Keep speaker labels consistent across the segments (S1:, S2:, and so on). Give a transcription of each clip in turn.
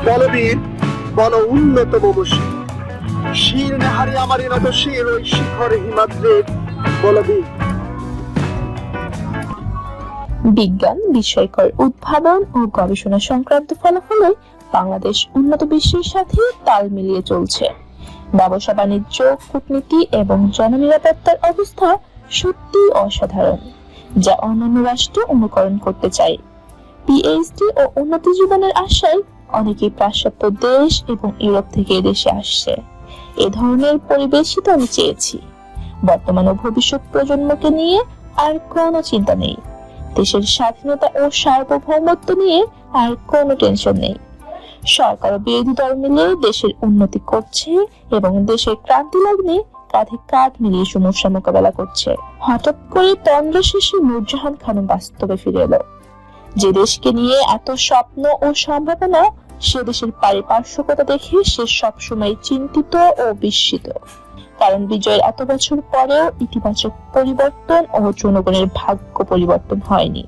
S1: বলবীর বল উন্নত মমসী শির নেহারি আমারই নত শির ওই শিখরে হিমাদ্রের বলবীর।
S2: বিজ্ঞান বিষয়কর উদ্ভাবন ও গবেষণা সংক্রান্ত ফলাফলে বাংলাদেশ উন্নত বিশ্বের সাথে তাল মিলিয়ে চলছে। ব্যবসা বাণিজ্য, কূটনীতি এবং জননিরাপত্তার অবস্থা সত্যি অসাধারণ, যা অন্যান্য রাষ্ট্র অনুকরণ করতে চায়। পিএইচডি ও উন্নতি জীবনের আশায় অনেকেই পাশ্চাত্য দেশ এবং ইউরোপ থেকে এদেশে আসছে। এ ধরনের পরিবেশই তো আমি চেয়েছি। বর্তমান ও ভবিষ্যৎ প্রজন্মকে নিয়ে আর কোনো চিন্তা নেই। দেশের স্বাধীনতা ও সার্বভৌমত্ব নিয়ে আর কোনো টেনশন নেই। সরকার ও বিরোধী দল মিলে দেশের উন্নতি করছে এবং দেশের ক্রান্তি লগ্নে কাঁধে কাঁধ মিলিয়ে সমস্যা মোকাবেলা করছে। হঠাৎ করে তন্দ্রা শেষে নূরজাহান খানম বাস্তবে ফিরে এলো। যে দেশকে নিয়ে এত স্বপ্ন ও সম্ভাবনা, সে দেশের পারিপার্শ্বিকতা দেখে সে সবসময় চিন্তিত ও বিস্মিত। কারণ বিজয়ের এত বছর পরেও ইতিবাচক পরিবর্তন ও জনগণের ভাগ্য পরিবর্তন হয়নি।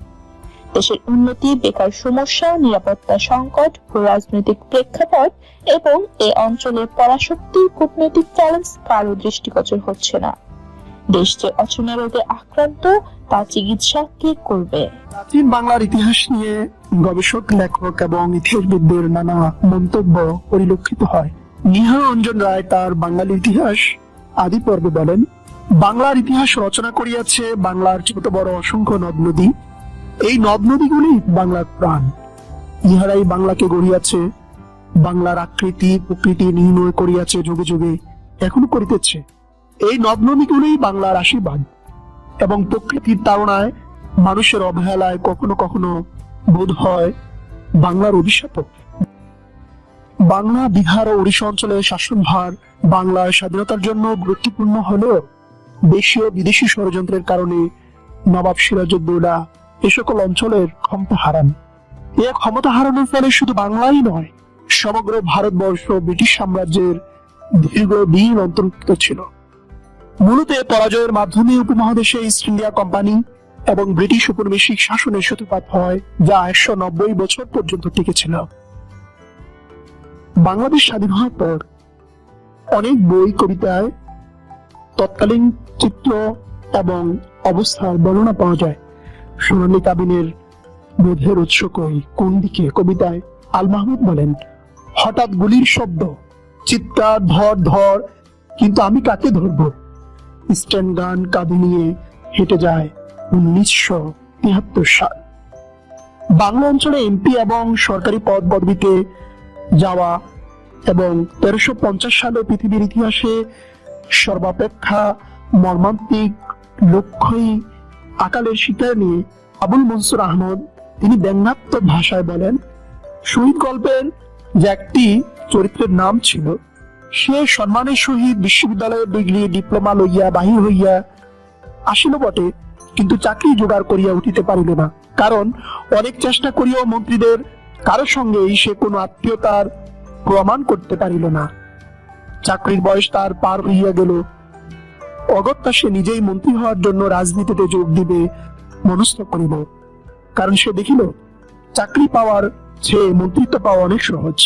S2: দেশের উন্নতি, বেকার সমস্যা, নিরাপত্তা সংকট, রাজনৈতিক প্রেক্ষাপট এবং এ অঞ্চলের পরাশক্তির কূটনৈতিক চ্যালেঞ্জ কারো দৃষ্টিগোচর হচ্ছে না। দেশ যে অচেনা রোগে আক্রান্ত, তা চিকিৎসা কে করবে?
S1: প্রাচীন বাংলার ইতিহাস নিয়ে গবেষক, লেখক এবং ইতিহাসবিদদের নানা মন্তব্য পরিলক্ষিত হয়। নিহার রঞ্জন রায় তার বাঙালি ইতিহাস আদি পর্বে বলেন, বাংলার ইতিহাস রচনা করিয়াছে বাংলার ছোট বড় অসংখ্য নদ নদী। এই নদ নদীগুলি বাংলার প্রাণ। ইহারাই বাংলাকে গড়িয়াছে, বাংলার আকৃতি প্রকৃতি নির্ণয় করিয়াছে, যুগে যুগে এখনো করিতেছে। এই নদ নদীগুলি বাংলার আশীর্বাদ এবং প্রকৃতির তাড়নায়, মানুষের অবহেলায় কখনো কখনো বোধ হয় বাংলার অভিশাপ। বাংলা, বিহার ও উড়িষ্যা অঞ্চলের শাসনভার বাংলার স্বাধীনতার জন্য গুরুত্বপূর্ণ হলেও দেশীয় বিদেশি ষড়যন্ত্রের কারণে নবাব সিরাজউদ্দৌলা এ সকল অঞ্চলের ক্ষমতা হারান। এ ক্ষমতা হারানোর ফলে শুধু বাংলাই নয়, সমগ্র ভারতবর্ষ ব্রিটিশ সাম্রাজ্যের দীর্ঘদিন অন্তর্ভুক্ত ছিল। মূলত পরাজয়ের মাধ্যমে উপমহাদেশে ইস্ট ইন্ডিয়া কোম্পানি এবং ব্রিটিশ উপনিবেশিক শাসনের সূত্রপাত হয়, যা 190 বছর পর্যন্ত টিকেছিল। বাংলাদেশ স্বাধীন হওয়ার পর অনেক বই, কবিতায় তৎকালীন চিত্র এবং অবস্থার বর্ণনা পাওয়া যায়। সোনালী কাবিনের বোধের উৎস কই, কোন দিকে? কবিতায় আল মাহমুদ বলেন, হঠাৎ গুলির শব্দ, চিৎকার, ধর ধর, কিন্তু আমি কাকে ধরব? স্ট্যান্ড গান কাঁধে নিয়ে হেঁটে যায় 1973 সাল। বাংলা অঞ্চলে এমপি এবং সরকারি পদ পদবিতে যাওয়া এবং 1350 সালে পৃথিবীর ইতিহাসে সর্বাপেক্ষা মর্মান্তিক লক্ষ্যই আকালের শিকার নিয়ে আবুল মনসুর আহমদ, তিনি ব্যঙ্গাত্মক ভাষায় বলেন, শহীদ গল্পের যে একটি চরিত্রের নাম ছিল, সে সম্মানের সহিত বিশ্ববিদ্যালয়ের ডিগ্রি ডিপ্লোমা লইয়া বাহির হইয়া আসিল বটে, কিন্তু চাকরি জোগাড় করিয়া উঠিতে পারিল না। কারণ অনেক চেষ্টা করিয়াও মন্ত্রীদের কারো সঙ্গেই সে কোনো আত্মীয়তার প্রমাণ করতে পারিল না। চাকরির বয়স তার পার হইয়া গেল। অগত্যা সে নিজেই মন্ত্রী হওয়ার জন্য রাজনীতিতে যোগ দিবে মনস্থ করিল। কারণ সে দেখিল চাকরি পাওয়ার চেয়ে মন্ত্রিত্ব পাওয়া অনেক সহজ।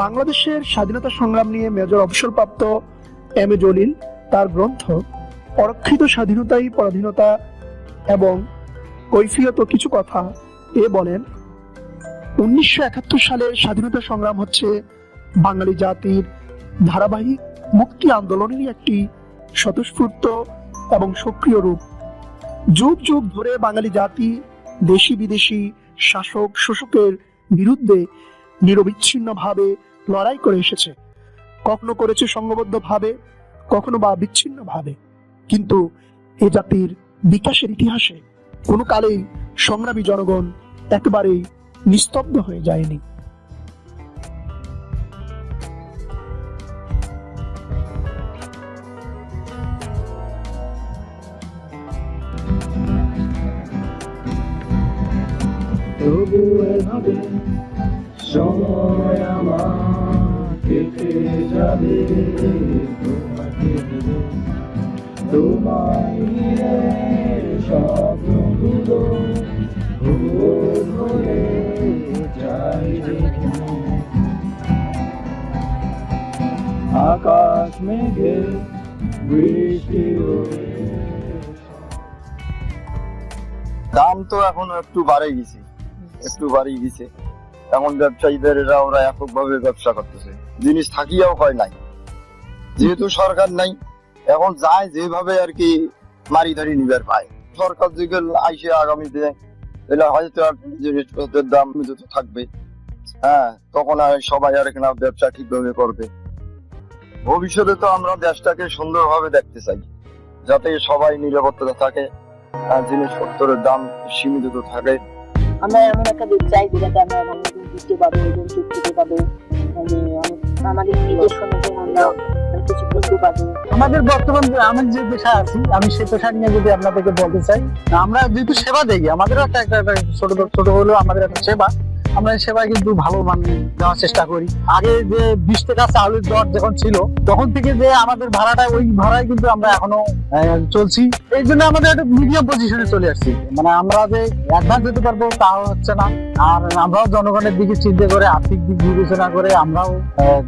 S1: বাংলাদেশের স্বাধীনতা সংগ্রাম নিয়ে মেজর অবসরপ্রাপ্ত এম এ জলিল তার গ্রন্থ অরক্ষিত স্বাধীনতাই পরাধীনতা এবং কৈফিয়ত কিছু কথা এ বলেন, 1971 সালের স্বাধীনতা সংগ্রাম হচ্ছে বাঙালি জাতির ধারাবাহিক মুক্তি আন্দোলনেরই একটি স্বতঃস্ফূর্ত এবং সক্রিয় রূপ। যুগ যুগ ধরে বাঙালি জাতি দেশি বিদেশি শাসক শোষকের বিরুদ্ধে নিরবিচ্ছিন্নভাবে লড়াই করে এসেছে। কখনো করেছে সংঘবদ্ধভাবে, কখনো বা বিচ্ছিন্নভাবে, কিন্তু এ জাতির বিকাশের ইতিহাসে কোনো কালেই সংগ্রামী জনগণ একেবারেই নিস্তব্ধ হয়ে যায়নি।
S3: তবু এভাবে সময় আমার কেটে যাবে, তোমাকে ঘিরে, তোমায় ঘিরে স্বপ্নগুলো ভোর হয়ে যায় দেখে। মেঘে বৃষ্টি হয়ে।
S4: দাম তো এখন একটু বাড়ে গেছে এখন ব্যবসায়ীদের ওরা এককভাবে ব্যবসা করতেছে, জিনিস থাকিয়াও হয় নাই, যেহেতু সরকার নাই এখন যায় যেভাবে আর কি মারি ধারি নিবার পায়। সরকার যুগে আইসে আগামীতে এলা হয়তো আর জিনিসপত্রের দাম যত থাকবে, হ্যাঁ তখন আর সবাই আর এখানে ব্যবসা ঠিকভাবে করবে। ভবিষ্যতে তো আমরা দেশটাকে সুন্দরভাবে দেখতে চাই, যাতে সবাই নিরাপত্তা থাকে, জিনিসপত্রের দাম সীমিত থাকে।
S5: আমরা এমন একটা দেশ চাই যেটাতে আমরা নতুন বৃষ্টি পাবো এবং চুক্তি পাবো, আমাদের নিজস্ব মতো আমরা কিছু বস্তু পাবো।
S6: আমাদের বর্তমান আমি যে পেশা আছি, আমি সে পেশা নিয়ে যদি আপনাদেরকে বলতে চাই, আমরা যেহেতু সেবা দেই, আমাদেরও একটা ছোট হলেও আমাদের একটা সেবা, আমরা এই সেবায় কিন্তু ভালো মান দেওয়ার চেষ্টা করি। আগে যে 20 টাকা চাউলের দর যখন ছিল তখন থেকে যে আমাদের ভাড়াটা, ওই ভাড়ায় কিন্তু আমরা এখনো চলছি। এই জন্য আমাদের একটা মিডিয়াম পজিশনে চলে আসছি, মানে আমরা যে অ্যাডভান্স দিতে পারবো তাও হচ্ছে না, আর আমরাও জনগণের দিকে চিন্তা করে আর্থিক দিক বিবেচনা করে আমরাও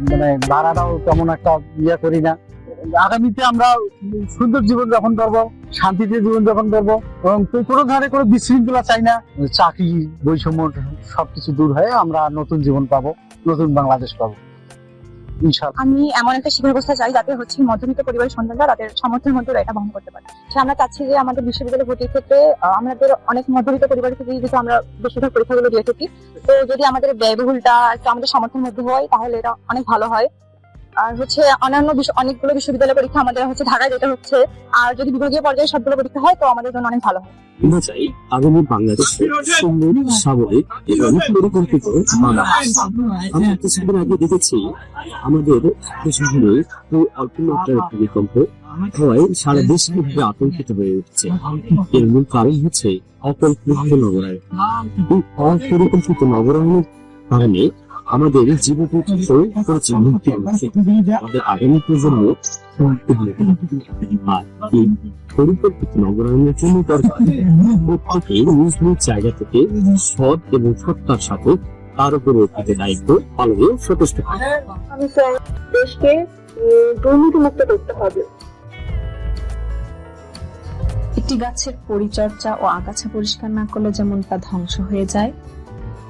S6: মানে ভাড়াটাও তেমন একটা ইয়ে করি না। আগামীতে আমরা সুন্দর জীবন যাপন করবো, শান্তিতে জীবন যাপন করবো এবং কোনো ধরনের কোনো বিশৃঙ্খলা চাই না। চাকরি বৈষম্য সবকিছু দূর হয়ে আমরা নতুন জীবন পাবো, নতুন বাংলাদেশ পাবো ইনশাআল্লাহ।
S7: আমি এমন একটা শিক্ষা ব্যবস্থা চাই যাতে হচ্ছে মধ্যবিত্ত পরিবারের সন্তানরা তাদের সামর্থ্যের মধ্যে এটা বহন করতে পারে। আমরা চাচ্ছি যে আমাদের বিশ্ববিদ্যালয় ভর্তির ক্ষেত্রে আমাদের অনেক মধ্যবিত্ত পরিবার থেকে যেহেতু আমরা বেশিরভাগ পরীক্ষাগুলো দিয়ে থাকি, তো যদি আমাদের ব্যয়বহুলটা একটু আমাদের সামর্থ্যের মধ্যে হয় তাহলে এটা অনেক ভালো হয়। আর হচ্ছে অন্যান্য অনেকগুলো বিশ্ববিদ্যালয় পরীক্ষা আমাদের হচ্ছে ঢাকায় যেটা হচ্ছে, আর যদি বিভাগীয় পর্যায়ে সবগুলো পরীক্ষা হয় তো আমাদের জন্য অনেক ভালো হয়।
S8: আমরা চাই আগামী বাংলাদেশে সুন্দর, স্বাভাবিক এবং পরিকল্পিত বাংলাদেশ। আমরা কিছুদিন আগে দেখেছি আমাদের শহরে অল্প মাত্রার ভূমিকম্প হওয়ায় সারা দেশ কিভাবে আতঙ্কিত হয়ে উঠছে। এর মূল কারণ হচ্ছে অপরিকল্পিত নগরায়ন। এই অপরিকল্পিত নগরায়নের কারণে আমাদের জীববৈচিত্র্য হুমকি হচ্ছে, আমাদের আগামী প্রজন্ম আর এই পরিকল্পিত নগরায়নের জন্য দরকার প্রত্যেকের নিজ নিজ জায়গা থেকে সৎ এবং সত্তার সাথে তার উপর অর্পিত দায়িত্ব পালনে সচেষ্ট থাকা।
S5: আমি চাই দেশকে দুর্নীতিমুক্ত করতে হবে।
S2: একটি গাছের পরিচর্যা ও আগাছা পরিষ্কার না করলে যেমন তা ধ্বংস হয়ে যায়,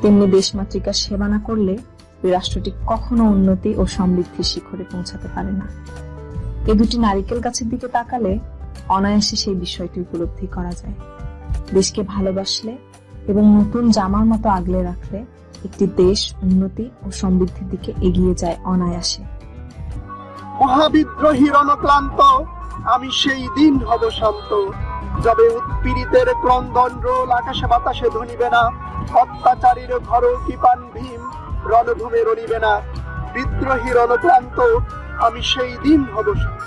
S2: তেমনি দেশমাতৃকার সেবা না করলে ওই রাষ্ট্রটি কখনো উন্নতি ও সমৃদ্ধির শিখরে পৌঁছাতে পারে না। এই দুটি নারিকেল গাছের দিকে তাকালে অনায়াসে সেই বিষয়টি উপলব্ধি করা যায়। দেশকে ভালোবাসলে এবং নতুন জামার মতো আগলে রাখলে একটি দেশ উন্নতি ও সমৃদ্ধির দিকে এগিয়ে যায় অনায়াসে।
S1: মহাবিদ্রোহী রণক্লান্ত, আমি সেই দিন হব শান্ত, যবে উৎপীড়িতের ক্রন্দন রোল আকাশে বাতাসে ধ্বনিবে না, অত্যাচারীর ঘর কৃপান ভীম রণভূমে রণিবে না। বিদ্রোহী রণক্লান্ত, আমি সেই দিন হব শান্ত।